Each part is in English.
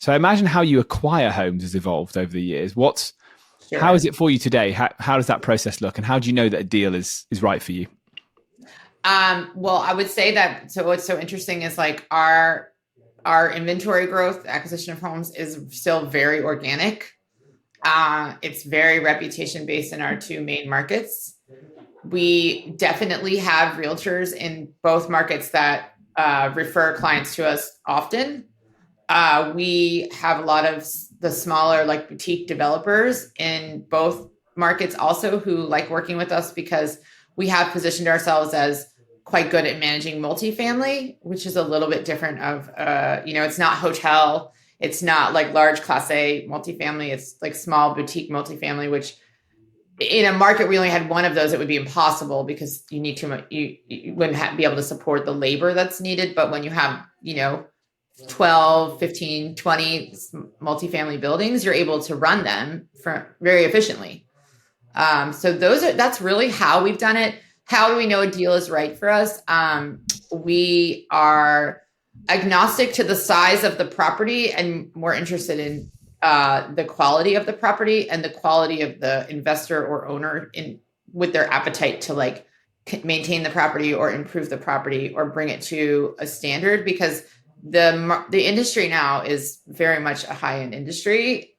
So I imagine how you acquire homes has evolved over the years. How is Sure. it for you today? How does that process look? And how do you know that a deal is right for you? Well, I would say that, so what's so interesting is like our inventory growth, acquisition of homes is still very organic. It's very reputation based in our two main markets. We definitely have realtors in both markets that refer clients to us often. We have a lot of the smaller, like boutique developers in both markets also who like working with us because we have positioned ourselves as quite good at managing multifamily, which is a little bit different of, it's not hotel. It's not like large class A multifamily. It's like small boutique multifamily, which in a market we only had one of those, it would be impossible because you need too much, you wouldn't be able to support the labor that's needed. But when you have, 12, 15, 20 multifamily buildings, you're able to run them for very efficiently. So that's really how we've done it. How do we know a deal is right for us? We are agnostic to the size of the property and more interested in the quality of the property and the quality of the investor or owner in with their appetite to like maintain the property or improve the property or bring it to a standard because the industry now is very much a high end industry.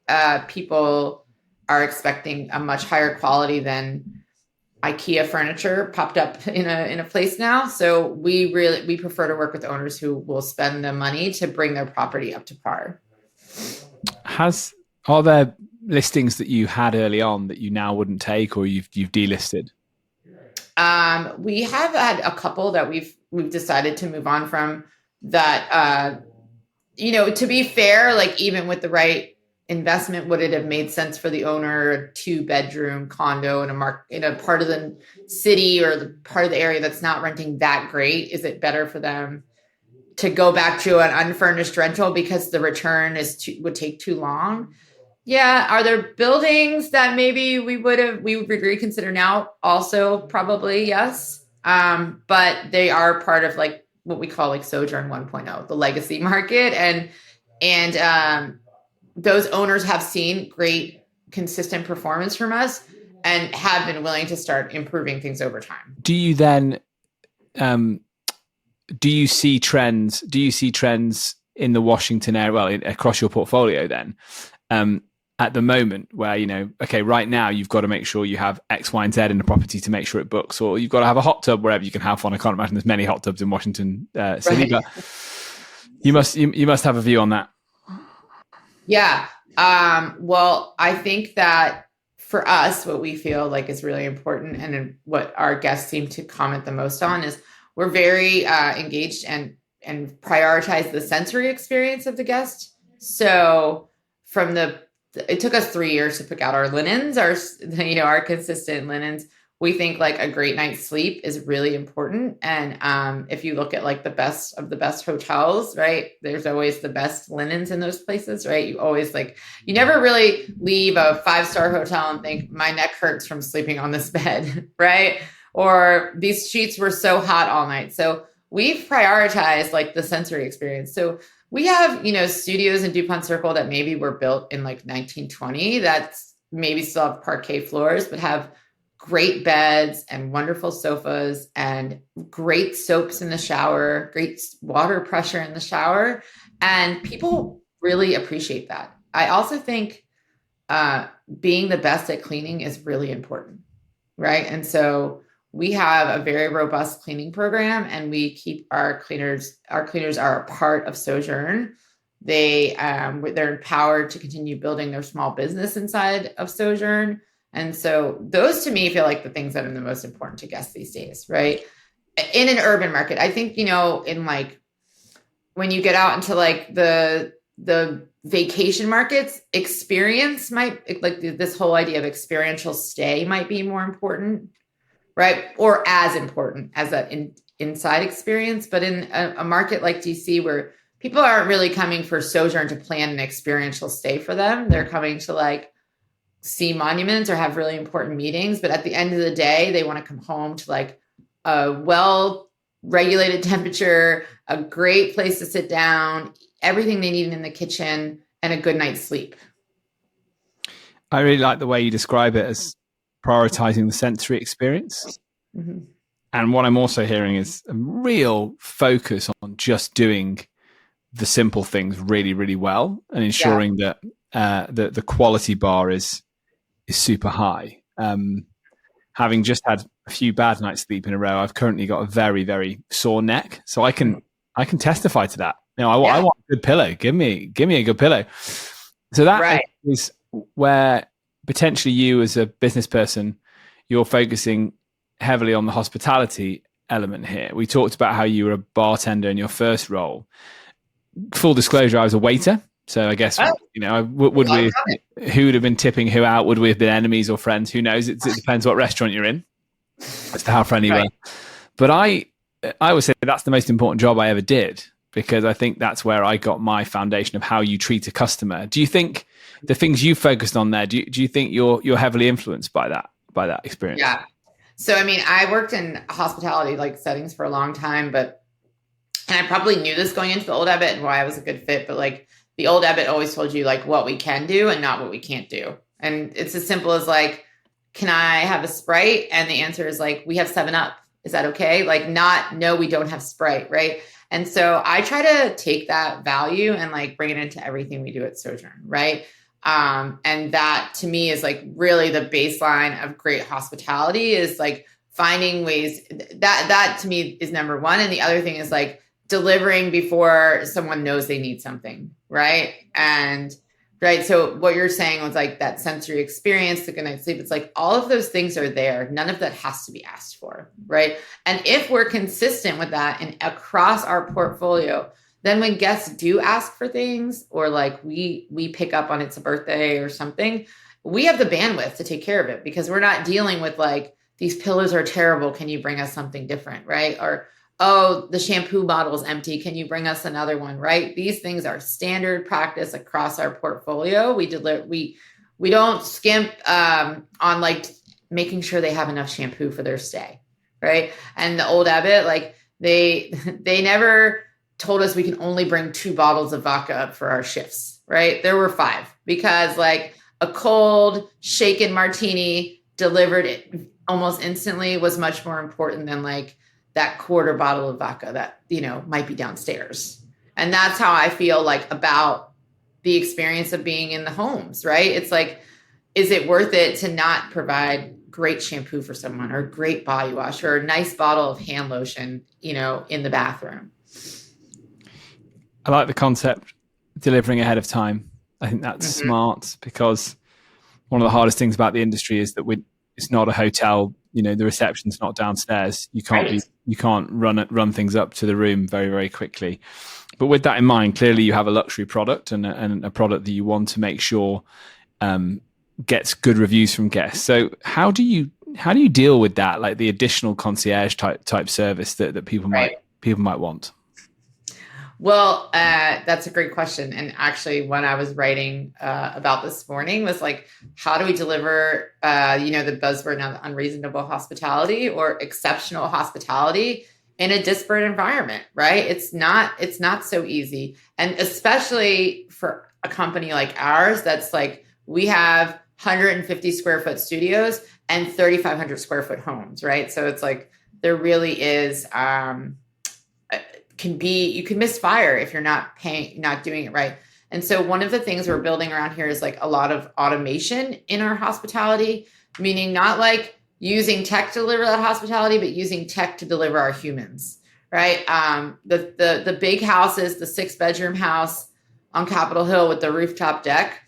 People are expecting a much higher quality than IKEA furniture popped up in a place now. So we prefer to work with owners who will spend the money to bring their property up to par. Are there listings that you had early on that you now wouldn't take, or you've delisted? We have had a couple that we've decided to move on from that. To be fair, like even with the right investment, would it have made sense for the owner a 2-bedroom condo in a part of the city or the part of the area that's not renting that great? Is it better for them to go back to an unfurnished rental because the return would take too long? Yeah. Are there buildings that maybe we would reconsider now? Also, probably yes. But they are part of like what we call like Sojourn 1.0, the legacy market, and those owners have seen great consistent performance from us and have been willing to start improving things over time. Do you then um, do you see trends? Do you see trends in the Washington area, well, across your portfolio then? At the moment where, okay, right now you've got to make sure you have X, Y, and Z in the property to make sure it books, or you've got to have a hot tub wherever you can have fun. I can't imagine there's many hot tubs in Washington City, Right. but you must have a view on that. Yeah. Well, I think that for us, what we feel like is really important and what our guests seem to comment the most on is we're very engaged and prioritize the sensory experience of the guest. So it took us 3 years to pick out our linens, our consistent linens. We think like a great night's sleep is really important. And if you look at like the best of the best hotels, right, there's always the best linens in those places, right? You never really leave a 5-star hotel and think my neck hurts from sleeping on this bed, right? Or these sheets were so hot all night. So we've prioritized like the sensory experience. So we have, studios in DuPont Circle that maybe were built in like 1920 that's maybe still have parquet floors, but have great beds and wonderful sofas and great soaps in the shower, great water pressure in the shower. And people really appreciate that. I also think being the best at cleaning is really important, right? And so we have a very robust cleaning program and we keep our cleaners are a part of Sojourn. They're empowered to continue building their small business inside of Sojourn. And so those to me feel like the things that are the most important to guests these days, right? In an urban market, I think, in like when you get out into like the vacation markets, experience might like this whole idea of experiential stay might be more important, right? Or as important as that inside experience. But in a market like DC where people aren't really coming for Sojourn to plan an experiential stay for them, they're coming to like see monuments or have really important meetings. But at the end of the day, they want to come home to like a well regulated temperature, a great place to sit down, everything they need in the kitchen, and a good night's sleep. I really like the way you describe it as prioritizing the sensory experience. Mm-hmm. And what I'm also hearing is a real focus on just doing the simple things really, really well, and Yeah. ensuring that the quality bar is super high. Having just had a few bad nights sleep in a row, I've currently got a very, very sore neck, so I can testify to that. I Yeah. want a good pillow. Give me a good pillow. So that Right. is where potentially you as a business person, you're focusing heavily on the hospitality element here. We talked about how you were a bartender in your first role. Full disclosure, I was a waiter. So I guess, Oh, would love we, it. who would have been tipping who out? Would we have been enemies or friends? Who knows? It depends what restaurant you're in as to how friendly you Right. were. But I would say that's the most important job I ever did, because I think that's where I got my foundation of how you treat a customer. Do you think the things you focused on there, do you think you're heavily influenced by that experience? Yeah. So, I mean, I worked in hospitality like settings for a long time, and I probably knew this going into the old Abbott and why I was a good fit, but like the old Abbott always told you like what we can do and not what we can't do. And it's as simple as like, can I have a Sprite? And the answer is like, we have 7-Up. Is that okay? Like, not, no, we don't have Sprite. Right. And so I try to take that value and like bring it into everything we do at Sojourn. Right. And that to me is like really the baseline of great hospitality, is like finding ways that to me is number one. And the other thing is like delivering before someone knows they need something. Right. And right. So what you're saying was like that sensory experience, the good night's sleep. It's like all of those things are there. None of that has to be asked for. Right. And if we're consistent with that and across our portfolio, then when guests do ask for things, or like we pick up on it's a birthday or something, we have the bandwidth to take care of it, because we're not dealing with like, these pillows are terrible. Can you bring us something different? Right. Or, oh, the shampoo bottle is empty. Can you bring us another one? Right. These things are standard practice across our portfolio. We don't skimp on like making sure they have enough shampoo for their stay. Right. And the old Abbott, like they never told us we can only bring 2 bottles of vodka up for our shifts. Right. There were 5, because like a cold shaken martini delivered it almost instantly was much more important than like that quarter bottle of vodka that, might be downstairs. And that's how I feel like about the experience of being in the homes, right? It's like, is it worth it to not provide great shampoo for someone, or great body wash, or a nice bottle of hand lotion, in the bathroom? I like the concept delivering ahead of time. I think that's Mm-hmm. smart, because one of the hardest things about the industry is that it's not a hotel. The reception's not downstairs. You can't run things up to the room very, very quickly. But with that in mind, clearly you have a luxury product, and a product that you want to make sure gets good reviews from guests. So how do you deal with that, like the additional concierge type service that people might want? Well, that's a great question. And actually, when I was writing about this morning was like, how do we deliver, the buzzword now, the unreasonable hospitality or exceptional hospitality in a disparate environment, right? It's not so easy. And especially for a company like ours, that's like, we have 150 square foot studios and 3,500 square foot homes, right? So it's like, there really is, you can misfire if you're not doing it right. And so one of the things we're building around here is like a lot of automation in our hospitality, meaning not like using tech to deliver that hospitality, but using tech to deliver our humans, right? The big houses, the 6-bedroom house on Capitol Hill with the rooftop deck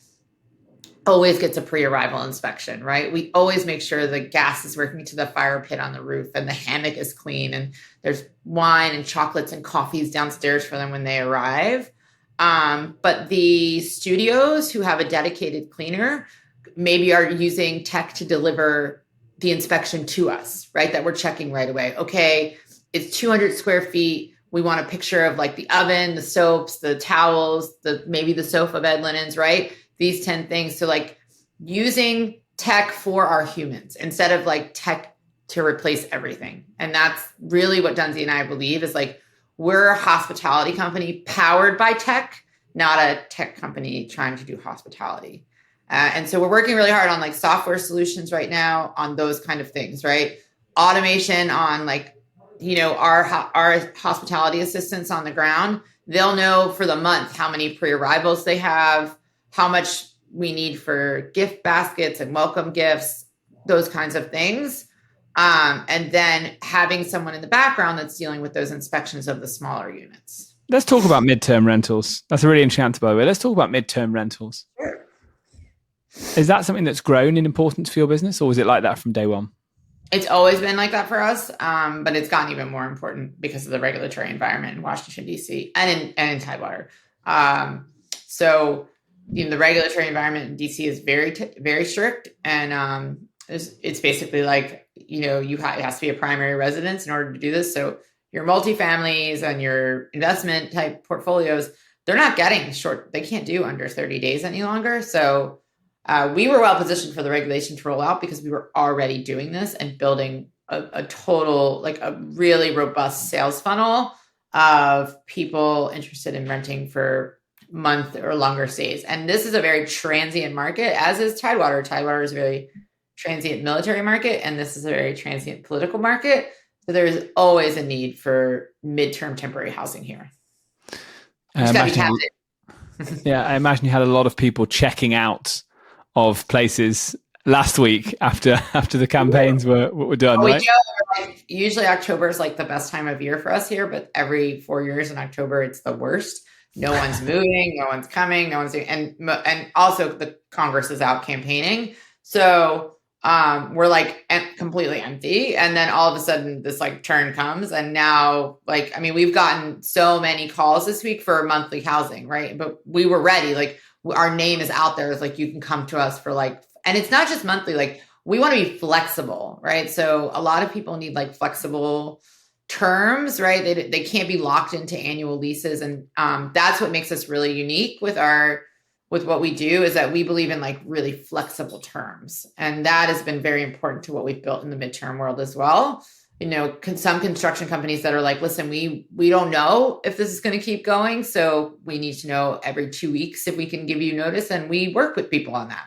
always gets a pre-arrival inspection, right? We always make sure the gas is working to the fire pit on the roof, and the hammock is clean, and there's wine and chocolates and coffees downstairs for them when they arrive. But the studios who have a dedicated cleaner maybe are using tech to deliver the inspection to us, right? That we're checking right away. Okay, it's 200 square feet. We want a picture of like the oven, the soaps, the towels, maybe the sofa bed linens, right? These 10 things. So like using tech for our humans instead of like tech to replace everything. And that's really what Dunsey and I believe is like, we're a hospitality company powered by tech not a tech company trying to do hospitality. And so we're working really hard on like software solutions right now on those kind of things, right? Automation on like, our hospitality assistants on the ground, they'll know for the month how many pre-arrivals they have, how much we need for gift baskets and welcome gifts, those kinds of things. And then having someone in the background that's dealing with those inspections of the smaller units. Let's talk about midterm rentals. That's a really interesting answer, by the way. Let's talk about midterm rentals. Sure. Is that something that's grown in importance for your business, or was it like that from day one? It's always been like that for us, but it's gotten even more important because of the regulatory environment in Washington, D.C. and in Tidewater. So, the regulatory environment in D.C. is very strict, and it's basically like, it has to be a primary residence in order to do this. So your multifamilies and your investment type portfolios, they're not getting short. They can't do under 30 days any longer. So we were well positioned for the regulation to roll out because we were already doing this and building a total, like a really robust sales funnel of people interested in renting for month or longer stays. And this is a very transient market, as is Tidewater. Tidewater is a very transient military market, and this is a very transient political market. So there's always a need for midterm temporary housing here. I imagine you had a lot of people checking out of places last week after the campaigns were done, right? Usually October is like the best time of year for us here, but every 4 years in October, it's the worst. No one's moving, no one's coming, no one's doing, and also the Congress is out campaigning. So we're like completely empty. And then all of a sudden this like turn comes. And now we've gotten so many calls this week for monthly housing, right? But we were ready. Like our name is out there. It's like, you can come to us for and it's not just monthly, like we want to be flexible, right? So a lot of people need like flexible terms, right? They can't be locked into annual leases. And that's what makes us really unique with what we do, is that we believe in like really flexible terms. And that has been very important to what we've built in the midterm world as well. Some construction companies that are like, listen, we don't know if this is going to keep going. So we need to know every 2 weeks if we can give you notice. And we work with people on that.